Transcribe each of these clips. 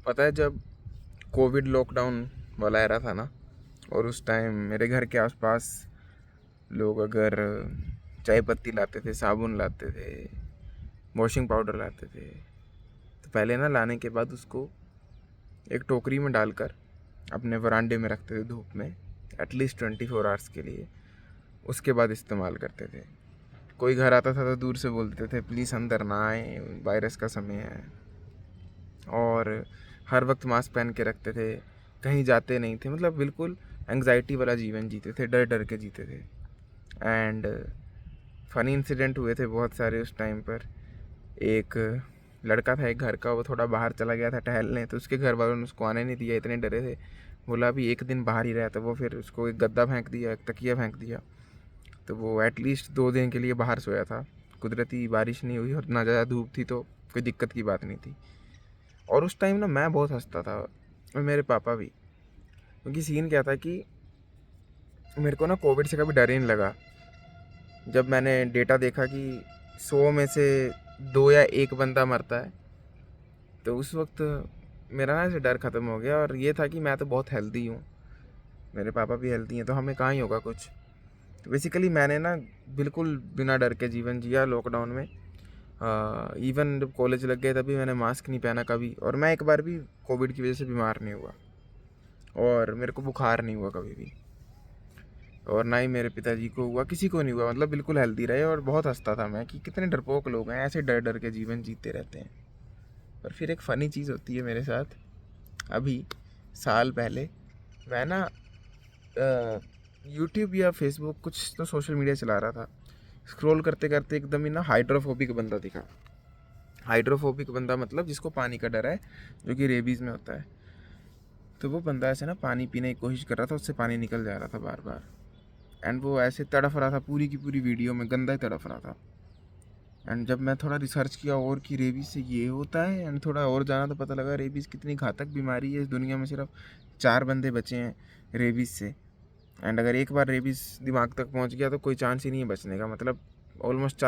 पता है जब कोविड लॉकडाउन वाला एरा था ना, और उस टाइम मेरे घर के आसपास लोग अगर चाय पत्ती लाते थे, साबुन लाते थे, वॉशिंग पाउडर लाते थे, तो पहले ना लाने के बाद उसको एक टोकरी में डालकर अपने वरांडे में रखते थे धूप में एटलीस्ट 24 आवर्स के लिए। उसके बाद इस्तेमाल करते थे। कोई घर आता था तो दूर से बोलते थे प्लीज़ अंदर ना आए, वायरस का समय है। और हर वक्त मास्क पहन के रखते थे, कहीं जाते नहीं थे, मतलब बिल्कुल एंग्जाइटी वाला जीवन जीते थे, डर डर के जीते थे। एंड फ़नी इंसिडेंट हुए थे बहुत सारे उस टाइम पर। एक लड़का था एक घर का, वो थोड़ा बाहर चला गया था टहलने, तो उसके घर वालों ने उसको आने नहीं दिया, इतने डरे थे। बोला अभी एक दिन बाहर ही रहा, तो वो फिर उसको एक गद्दा फेंक दिया, एक तकिया फेंक दिया। तो वो एटलीस्ट 2 दिन के लिए बाहर सोया था। कुदरती बारिश नहीं हुई और ना ज़्यादा धूप थी, तो कोई दिक्कत की बात नहीं थी। और उस टाइम ना मैं बहुत हंसता था, और मेरे पापा भी। क्योंकि सीन क्या था कि मेरे को ना कोविड से कभी डर ही नहीं लगा। जब मैंने डेटा देखा कि 100 में से 2 या 1 बंदा मरता है, तो उस वक्त मेरा ना ऐसे डर ख़त्म हो गया। और ये था कि मैं तो बहुत हेल्दी हूँ, मेरे पापा भी हेल्दी हैं, तो हमें कहाँ ही होगा कुछ। तो बेसिकली मैंने ना बिल्कुल बिना डर के जीवन जिया लॉकडाउन में। इवन जब कॉलेज लग गए तभी मैंने मास्क नहीं पहना कभी, और मैं एक बार भी कोविड की वजह से बीमार नहीं हुआ, और मेरे को बुखार नहीं हुआ कभी भी, और ना ही मेरे पिताजी को हुआ, किसी को नहीं हुआ। मतलब बिल्कुल हेल्दी रहे। और बहुत हंसता था मैं कि कितने डरपोक लोग हैं, ऐसे डर डर के जीवन जीते रहते हैं। पर फिर एक फ़नी चीज़ होती है मेरे साथ। अभी साल पहले मैं ना यूट्यूब या फेसबुक, कुछ तो सोशल मीडिया चला रहा था। स्क्रॉल करते करते एकदम ही ना हाइड्रोफोबिक बंदा दिखा। हाइड्रोफोबिक बंदा मतलब जिसको पानी का डर है, जो कि रेबीज़ में होता है। तो वो बंदा ऐसे ना पानी पीने की कोशिश कर रहा था, उससे पानी निकल जा रहा था बार बार। एंड वो ऐसे तड़फ रहा था, पूरी की पूरी वीडियो में गंदा ही तड़फ रहा था। एंड जब मैं थोड़ा रिसर्च किया और कि रेबीज़ से ये होता है, एंड थोड़ा और जाना, तो पता लगा रेबीज़ कितनी घातक बीमारी है। इस दुनिया में सिर्फ 4 बंदे बचे हैं रेबीज़ से। एंड अगर एक बार रेबीज़ दिमाग तक पहुंच गया तो कोई चांस ही नहीं है बचने का। मतलब ऑलमोस्ट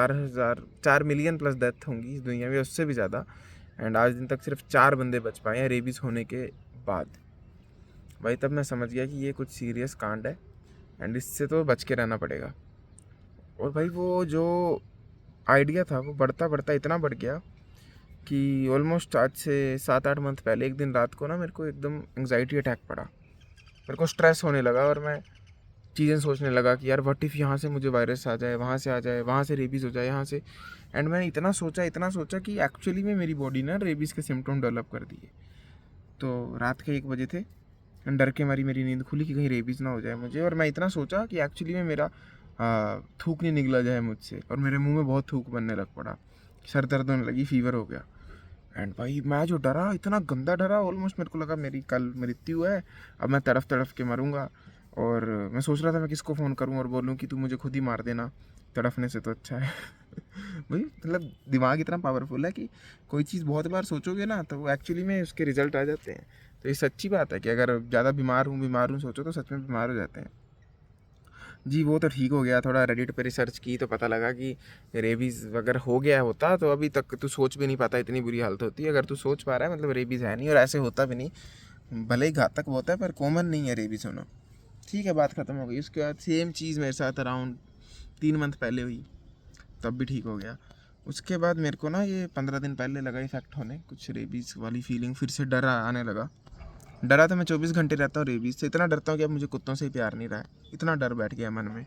4 मिलियन प्लस डेथ होंगी इस दुनिया में, उससे भी ज़्यादा। एंड आज दिन तक सिर्फ 4 बंदे बच पाए हैं रेबीज़ होने के बाद। भाई तब मैं समझ गया कि ये कुछ सीरियस कांड है, एंड इससे तो बच के रहना पड़ेगा। और भाई वो जो आइडिया था वो बढ़ता बढ़ता इतना बढ़ गया कि ऑलमोस्ट आज से 7-8 मंथ पहले एक दिन रात को ना मेरे को एकदम एंग्जाइटी अटैक पड़ा। मेरे को स्ट्रेस होने लगा, और मैं चीज़ें सोचने लगा कि यार व्हाट इफ़ यहाँ से मुझे वायरस आ जाए, वहाँ से आ जाए, वहाँ से रेबीज़ हो जाए, यहाँ से। एंड मैंने इतना सोचा कि एक्चुअली में मेरी बॉडी ना रेबीज़ के सिम्टम डेवलप कर दिए। तो रात के 1 बजे थे, डर के मारी मेरी नींद खुली कि कहीं रेबीज़ ना हो जाए मुझे। और मैं इतना सोचा कि एक्चुअली में मेरा थूक नहीं निकला जाए मुझसे, और मेरे मुंह में बहुत थूक बनने लग पड़ा, सर दर्द होने लगी, फीवर हो गया। एंड भाई मैं जो डरा, इतना गंदा डरा, ऑलमोस्ट मेरे को लगा मेरी कल मृत्यु है, अब मैं तड़फ तड़फ के मरूंगा। और मैं सोच रहा था मैं किसको फ़ोन करूं और बोलूं कि तू मुझे खुद ही मार देना, तड़फने से तो अच्छा है। भाई मतलब दिमाग इतना पावरफुल है कि कोई चीज़ बहुत बार सोचोगे ना तो वो एक्चुअली में उसके रिजल्ट आ जाते हैं। तो ये सच्ची बात है कि अगर ज़्यादा बीमार हूँ सोचो तो सच में बीमार हो जाते हैं। जी वो तो ठीक हो गया, थोड़ा रेडिट पे रिसर्च की तो पता लगा कि रेबीज़ अगर हो गया होता तो अभी तक तू सोच भी नहीं पाता, इतनी बुरी हालत होती है। अगर तू सोच पा रहा है मतलब रेबीज़ है नहीं, और ऐसे होता भी नहीं। भले ही घातक होता है पर कॉमन नहीं है रेबीज़ होना। ठीक है, बात ख़त्म हो गई। उसके बाद सेम चीज़ मेरे साथ अराउंड 3 मंथ पहले हुई, तब भी ठीक हो गया। उसके बाद मेरे को ना ये 15 दिन पहले लगा इफेक्ट होने, कुछ रेबीज़ वाली फीलिंग, फिर से डर आने लगा। डरा तो मैं 24 घंटे रहता हूँ रेबीज़ से, इतना डरता हूँ कि अब मुझे कुत्तों से ही प्यार नहीं रहा है। इतना डर बैठ गया मन में।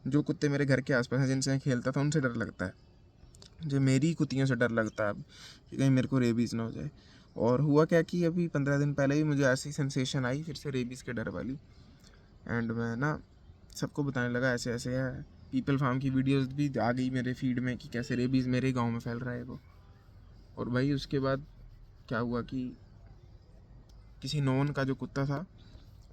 जो कुत्ते मेरे घर के आसपास हैं जिनसे मैं खेलता था उनसे डर लगता है, जो मेरी कुत्तियों से डर लगता है अब, कि कहीं मेरे को रेबीज़ ना हो जाए। और हुआ क्या कि अभी 15 दिन पहले ही मुझे ऐसी सेंसेशन आई फिर से रेबीज़ के डर वाली। एंड मैं ना सबको बताने लगा ऐसे ऐसे है। पीपल फार्म की वीडियोस भी आ गई मेरे फीड में कि कैसे रेबीज़ मेरे गांव में फैल रहा है वो। और भाई उसके बाद क्या हुआ कि किसी नॉन का जो कुत्ता था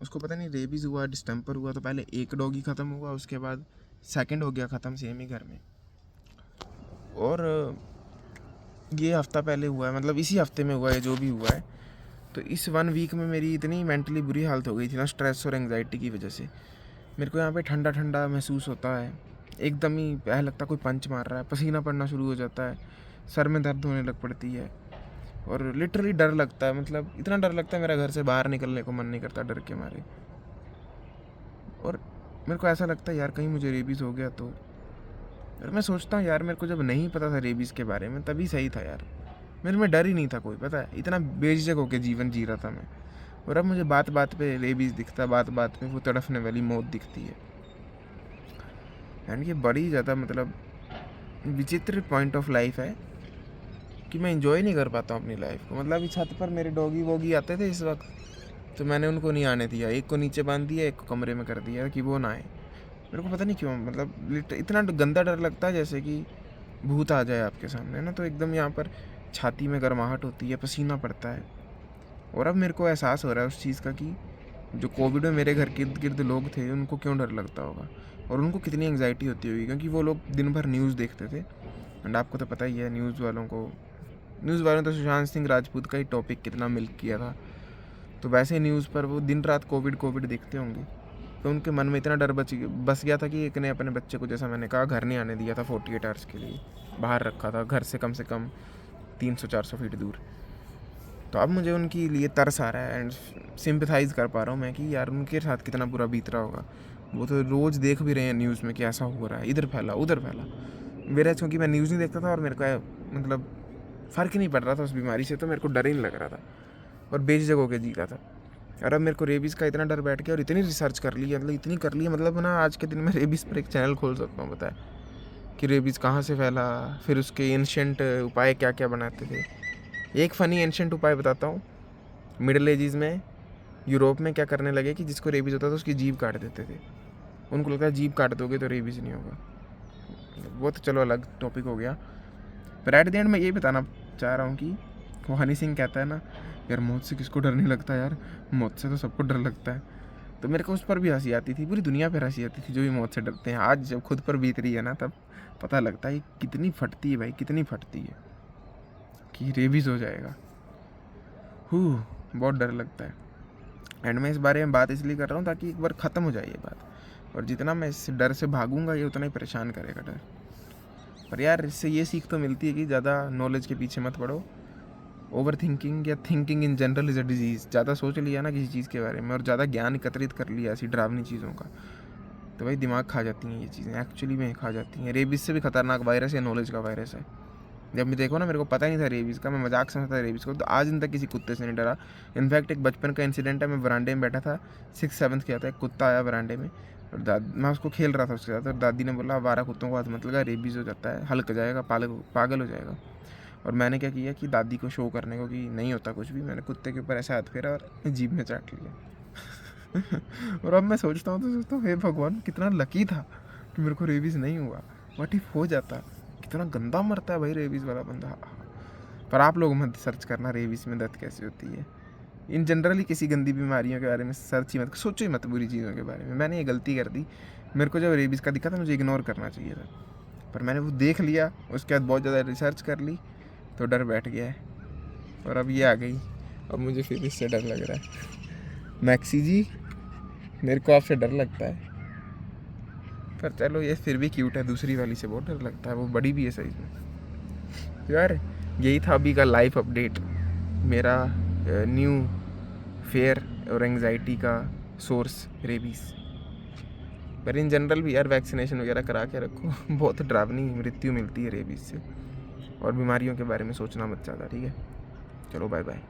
उसको पता नहीं रेबीज़ हुआ, डिस्टेंपर हुआ। तो पहले एक डॉगी ख़त्म हुआ, उसके बाद सेकंड हो गया ख़त्म सेम ही घर में। और ये हफ़्ता पहले हुआ है, मतलब इसी हफ्ते में हुआ है जो भी हुआ है। तो इस 1 वीक में मेरी इतनी मेंटली बुरी हालत हो गई थी ना स्ट्रेस और एंग्जाइटी की वजह से। मेरे को यहाँ पे ठंडा ठंडा महसूस होता है, एकदम ही ऐसा लगता है कोई पंच मार रहा है, पसीना पड़ना शुरू हो जाता है, सर में दर्द होने लग पड़ती है। और लिटरली डर लगता है, मतलब इतना डर लगता है मेरा घर से बाहर निकलने को मन नहीं करता डर के मारे। और मेरे को ऐसा लगता है यार कहीं मुझे रेबीज़ हो गया तो। यार मैं सोचता हूँ यार मेरे को जब नहीं पता था रेबीज़ के बारे में तभी सही था यार, मेरे में डर ही नहीं था कोई, पता है, इतना बेझिझक होकर जीवन जी रहा था मैं। और अब मुझे बात बात पे रेबीज़ दिखता, बात बात पे वो तड़फने वाली मौत दिखती है। एंड ये बड़ी ज़्यादा मतलब विचित्र पॉइंट ऑफ लाइफ है कि मैं इंजॉय नहीं कर पाता हूँ अपनी लाइफ को। मतलब अभी छत पर मेरे डॉगी वॉगी आते थे इस वक्त, तो मैंने उनको नहीं आने दिया, एक को नीचे बांध दिया, एक को कमरे में कर दिया कि वो ना आए। मेरे को पता नहीं क्यों, मतलब इतना गंदा डर लगता है जैसे कि भूत आ जाए आपके सामने ना, तो एकदम यहाँ पर छाती में गर्माहट होती है, पसीना पड़ता है। और अब मेरे को एहसास हो रहा है उस चीज़ का कि जो कोविड में मेरे घर के इर्द गिर्द लोग थे उनको क्यों डर लगता होगा और उनको कितनी एंग्जाइटी होती होगी, क्योंकि वो लोग दिन भर न्यूज़ देखते थे। एंड आपको तो पता ही है न्यूज़ वालों ने तो सुशांत सिंह राजपूत का ही टॉपिक कितना मिल्क किया था, तो वैसे ही न्यूज़ पर वो दिन रात कोविड देखते होंगे, तो उनके मन में इतना डर बस गया था कि एक ने अपने बच्चे को, जैसा मैंने कहा, घर नहीं आने दिया था 48 आवर्स के लिए, बाहर रखा था घर से कम 300-400 फीट दूर। तो अब मुझे उनके लिए तरस आ रहा है एंड सिंपथाइज़ कर पा रहा हूँ मैं कि यार उनके साथ कितना बुरा बीत रहा होगा। वो तो रोज़ देख भी रहे हैं न्यूज़ में कि ऐसा हो रहा है, इधर फैला उधर फैला। मेरा क्योंकि मैं न्यूज़ नहीं देखता था और मेरे को मतलब फ़र्क ही नहीं पड़ रहा था उस बीमारी से, तो मेरे को डर ही नहीं लग रहा था और बेझिझक होकर जी रहा था। और अब मेरे को रेबीज़ का इतना डर बैठ गया और इतनी रिसर्च कर ली है, मतलब इतनी कर ली है, मतलब ना आज के दिन में रेबीज़ पर एक चैनल खोल सकता हूँ, पता है कि रेबीज़ कहाँ से फैला, फिर उसके एंशिएंट उपाय क्या क्या बनाते थे। एक फ़नी एंशिएंट उपाय बताता हूँ। मिडिल एजिज़ में यूरोप में क्या करने लगे कि जिसको रेबीज़ होता था उसकी जीभ काट देते थे। उनको लगता है जीभ काट दोगे तो रेबीज़ नहीं होगा। वो तो चलो अलग टॉपिक हो गया, पर एट द एंड मैं ये बताना चाह रहा हूँ कि वो हनी सिंह कहता है ना, यार मौत से किसको डर नहीं लगता यार, मौत से तो सबको डर लगता है। तो मेरे को उस पर भी हंसी आती थी, पूरी दुनिया पर हंसी आती थी जो भी मौत से डरते हैं। आज जब खुद पर बीत रही है ना, तब पता लगता है कितनी फटती है भाई, कितनी फटती है कि रेबीज़ हो जाएगा। बहुत डर लगता है। एंड मैं इस बारे में बात इसलिए कर रहा हूँ ताकि एक बार ख़त्म हो जाए ये बात, और जितना मैं इस डर से भागूंगा ये उतना ही परेशान करेगा डर। पर यार इससे ये सीख तो मिलती है कि ज़्यादा नॉलेज के पीछे मत पड़ो। ओवर थिंकिंग या thinking in general is a disease. ज़्यादा सोच लिया ना किसी चीज़ के बारे में और ज़्यादा ज्ञान एकत्रित कर लिया ऐसी डरावनी चीज़ों का, तो भाई दिमाग खा जाती हैं ये चीज़ें, एक्चुअली में खा जाती हैं। रेबीज़ से भी खतरनाक वायरस है नॉलेज का वायरस है। जब मैं देखो ना, मेरे को पता ही नहीं था रेबीज़ का, मैं मजाक समझता था रेबीज़ को, तो आज दिन तक किसी कुत्ते से नहीं डरा। इनफैक्ट एक बचपन का इंसिडेंट है, मैं वरांडे में बैठा था, 6th-7th किया था, एक कुत्ता आया वरांडे में और मैं उसको खेल रहा था उसके साथ, और दादी ने बोला 12 कुत्तों को हाथ मत लगा, रेबीज़ हो जाता है, हल्क जाएगा, पागल हो जाएगा। और मैंने क्या किया कि दादी को शो करने को कि नहीं होता कुछ भी, मैंने कुत्ते के ऊपर ऐसा हाथ फेरा और जीभ में चाट लिया। और अब मैं सोचता हूँ हे भगवान कितना लकी था कि मेरे को रेबीज़ नहीं हुआ। व्हाट इफ हो जाता, कितना गंदा मरता है भाई रेबीज़ वाला बंदा। पर आप लोग मत सर्च करना रेबीज़ में दर्द कैसे होती है। इन जनरली किसी गंदी बीमारियों के बारे में सर्च ही मत, सोचो ही मत बुरी चीज़ों के बारे में। मैंने ये गलती कर दी, मेरे को जब रेबीज़ का दिखा था मुझे इग्नोर करना चाहिए था, पर मैंने वो देख लिया, उसके बाद बहुत ज़्यादा रिसर्च कर ली तो डर बैठ गया है और अब ये आ गई। अब मुझे फिर इससे डर लग रहा है। मैक्सी जी, मेरे को आपसे डर लगता है, पर चलो ये फिर भी क्यूट है, दूसरी वाली से बहुत डर लगता है, वो बड़ी भी है साइज में। यार यही था अभी का लाइफ अपडेट, मेरा न्यू फेयर और एंग्जाइटी का सोर्स रेबीज़। पर इन जनरल भी यार वैक्सीनेशन वगैरह करा के रखो, बहुत डरावनी मृत्यु मिलती है रेबीज़ से। और बीमारियों के बारे में सोचना मत ज़्यादा, ठीक है। चलो बाय बाय।